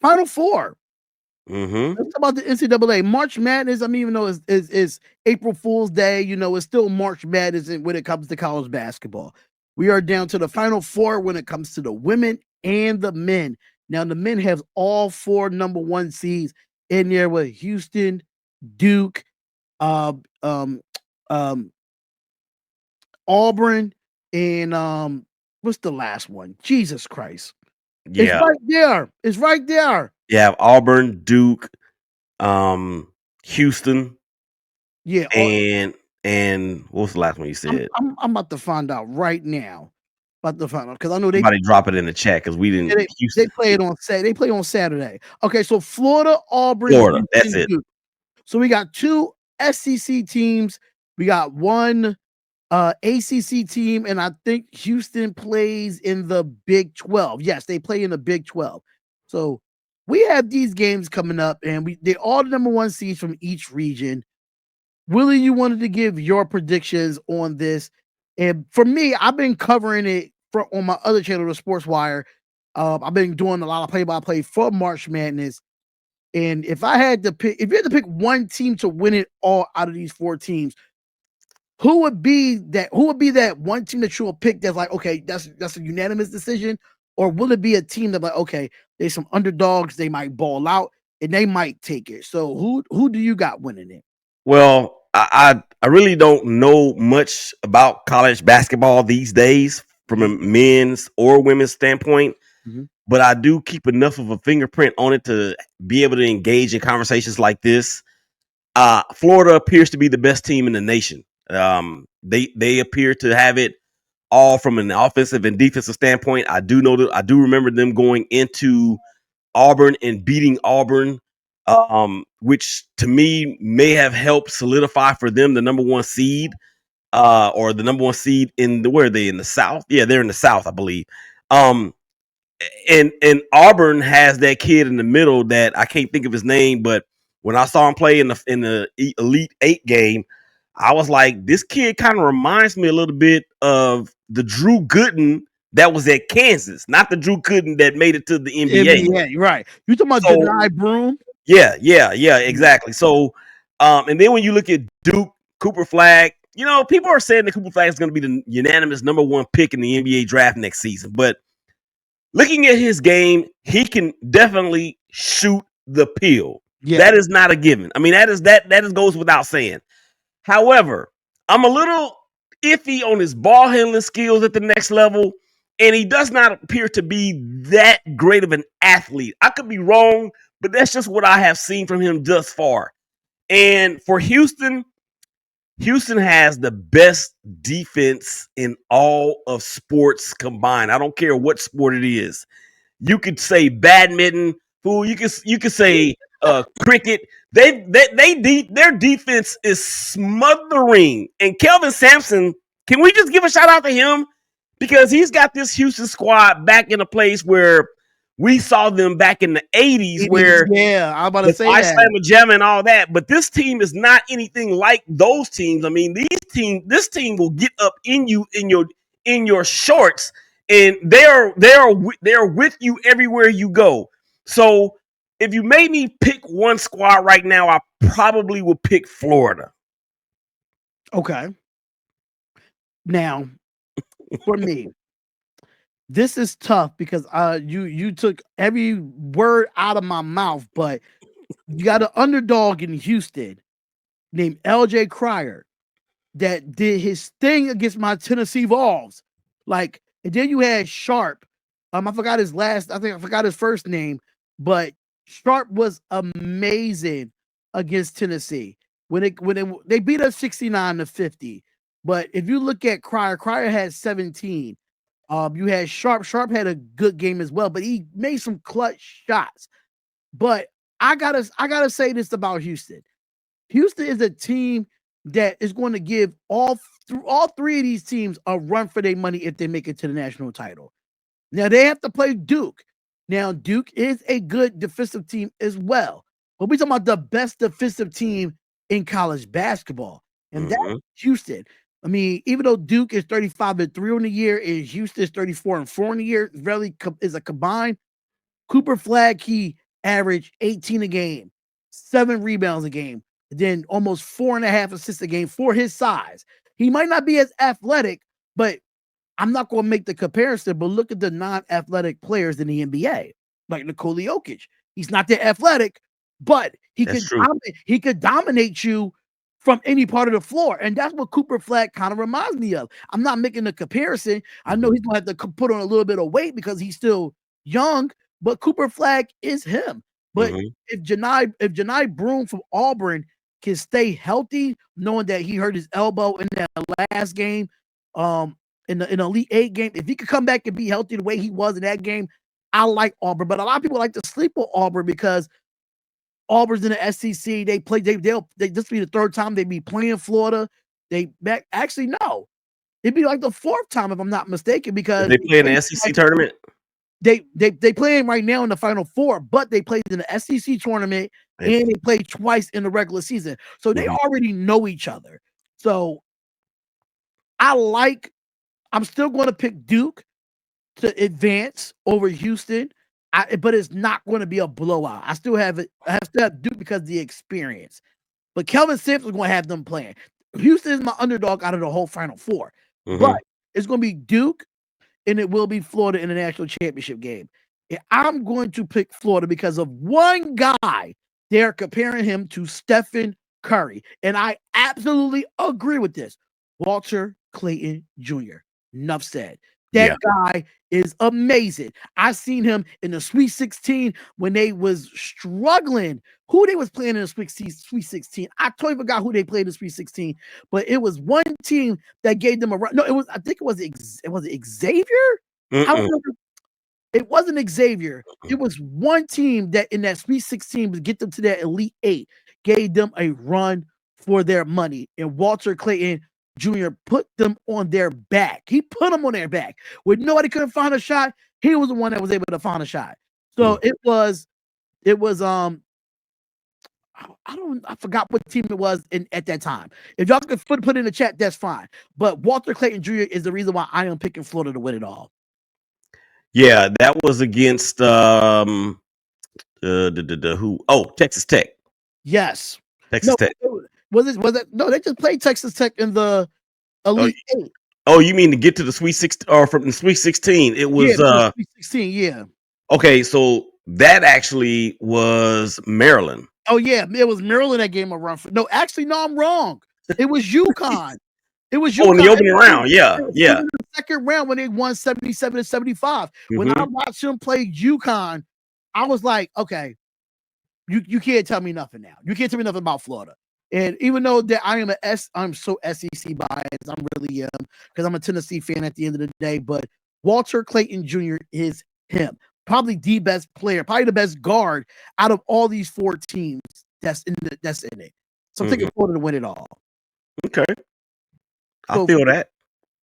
Final Four. Mm-hmm. Let's talk about the NCAA. March Madness, I mean, even though it's April Fool's Day, it's still March Madness when it comes to college basketball. We are down to the Final Four when it comes to the women and the men. Now, the men have all 4 number 1 seeds in there with Houston, Duke, um, um, Auburn, and what's the last one? Jesus Christ. It's Yeah. right there. It's right there. Yeah. Auburn, Duke, Houston, Yeah. and what was the last one you said? I'm about to find out right now. About to find out because I know Somebody drop it in the chat because we didn't. they Houston, play it on Saturday. They play on Saturday. Okay, so Florida, Auburn, Florida. That's Houston, it. Duke. So we got 2 SEC teams. We got 1 ACC team, and I think Houston plays in the Big 12. Yes, they play in the Big 12. So we have these games coming up, and they're all the number 1 seeds from each region. Willie, you wanted to give your predictions on this, and for me, I've been covering it on my other channel, the Sports Wire. I've been doing a lot of play-by-play for March Madness, and if you had to pick one team to win it all out of these 4 teams, who would be that one team that you will pick that's like, okay, that's a unanimous decision? Or will it be a team that like, okay, there's some underdogs, they might ball out and they might take it? So who do you got winning it? Well, I really don't know much about college basketball these days from a men's or women's standpoint, but I do keep enough of a fingerprint on it to be able to engage in conversations like this. Florida appears to be the best team in the nation. They appear to have it all from an offensive and defensive standpoint. I do remember them going into Auburn and beating Auburn, which to me may have helped solidify for them the number 1 seed, or the number 1 seed where are they in the South? Yeah, they're in the South, I believe. And Auburn has that kid in the middle that I can't think of his name, but when I saw him play in the Elite 8 game, I was like, this kid kind of reminds me a little bit of the Drew Gooden that was at Kansas, not the Drew Gooden that made it to the NBA. NBA, right? You talking about Johni Broome? Yeah, exactly. So, and then when you look at Duke, Cooper Flagg, people are saying that Cooper Flagg is going to be the unanimous number 1 pick in the NBA draft next season, but looking at his game, he can definitely shoot the pill. Yeah. That is not a given. I mean, that goes without saying. However, I'm a little iffy on his ball handling skills at the next level, and he does not appear to be that great of an athlete. I could be wrong, but that's just what I have seen from him thus far. And for Houston has the best defense in all of sports combined. I don't care what sport it is. You could say badminton, fool. You could say cricket. Their defense is smothering. And Kelvin Sampson, can we just give a shout out to him? Because he's got this Houston squad back in a place where we saw them back in the 80s, where I'm about to say that Slamma Jamma and all that. But this team is not anything like those teams. I mean, this team will get up in your shorts, and they are with you everywhere you go. So if you made me pick one squad right now, I probably would pick Florida. Okay. Now, for me, this is tough because you took every word out of my mouth, but you got an underdog in Houston named LJ Cryer that did his thing against my Tennessee Vols. And then you had Sharp. I forgot his first name, but Sharp was amazing against Tennessee when they beat us 69-50. But if you look at Cryer had 17. You had Sharp. Sharp had a good game as well, but he made some clutch shots. But I gotta say this about Houston. Houston is a team that is going to give all 3 of these teams a run for their money if they make it to the national title. Now they have to play Duke. Now Duke is a good defensive team as well, but we're talking about the best defensive team in college basketball, and that's Houston. I mean, even though Duke is 35-3 on the year and Houston is 34-4 on the year, really is a combined. Cooper Flagg, he average 18 a game, 7 rebounds a game, then almost 4.5 assists a game for his size. He might not be as athletic, but I'm not going to make the comparison, but look at the non-athletic players in the NBA, like Nikola Jokic. He's not that athletic, but he could dominate you from any part of the floor. And that's what Cooper Flagg kind of reminds me of. I'm not making a comparison. I know he's going to have to put on a little bit of weight because he's still young, but Cooper Flagg is him. But if Johni Broome from Auburn can stay healthy, knowing that he hurt his elbow in that last game, in the Elite 8 game, if he could come back and be healthy the way he was in that game, I like Auburn. But a lot of people like to sleep on Auburn because Auburn's in the SEC. They this be the third time they be playing Florida. Actually, no. It'd be like the fourth time if I'm not mistaken, because they play in the SEC tournament. They playing right now in the Final Four, but they played in the SEC tournament and they played twice in the regular season. So they already know each other. So I'm still going to pick Duke to advance over Houston, but it's not going to be a blowout. I still have Duke because of the experience. But Kelvin Sampson's going to have them playing. Houston is my underdog out of the whole Final Four. But it's going to be Duke, and it will be Florida in the national championship game. And I'm going to pick Florida because of one guy. They're comparing him to Stephen Curry. And I absolutely agree with this. Walter Clayton Jr. Enough said. That guy is amazing. I seen him in the Sweet 16 when they was struggling. Who they was playing in the Sweet 16? I totally forgot who they played in the Sweet 16, but it was one team that gave them a run. No, I think it was Xavier. I don't know. It wasn't Xavier. It was one team that in that Sweet 16 would get them to that Elite 8, gave them a run for their money. And Walter Clayton Jr. put them on their back. He put them on their back. When nobody couldn't find a shot, he was the one that was able to find a shot. So it was I forgot what team it was at that time. If y'all could put in the chat, that's fine. But Walter Clayton Jr. is the reason why I am picking Florida to win it all. Yeah, that was against who? Oh, Texas Tech. Yes. Texas Tech. Was it? No, they just played Texas Tech in the Elite 8. Oh, you mean to get to the Sweet 16 or from the Sweet 16? It was Sweet 16, yeah. Okay, so that actually was Maryland. Oh yeah, it was Maryland that gave him a run for. No, actually, no, I'm wrong. It was UConn. It was UConn. Oh, in the opening round, yeah. In the second round when they won 77-75. When I watched them play UConn, I was like, okay, you can't tell me nothing now. You can't tell me nothing about Florida. And even though that I'm so SEC biased, I'm really because I'm a Tennessee fan at the end of the day. But Walter Clayton Jr. is him. Probably the best player, probably the best guard out of all these 4 teams that's in it. So I'm taking Florida to win it all. Okay. I feel that.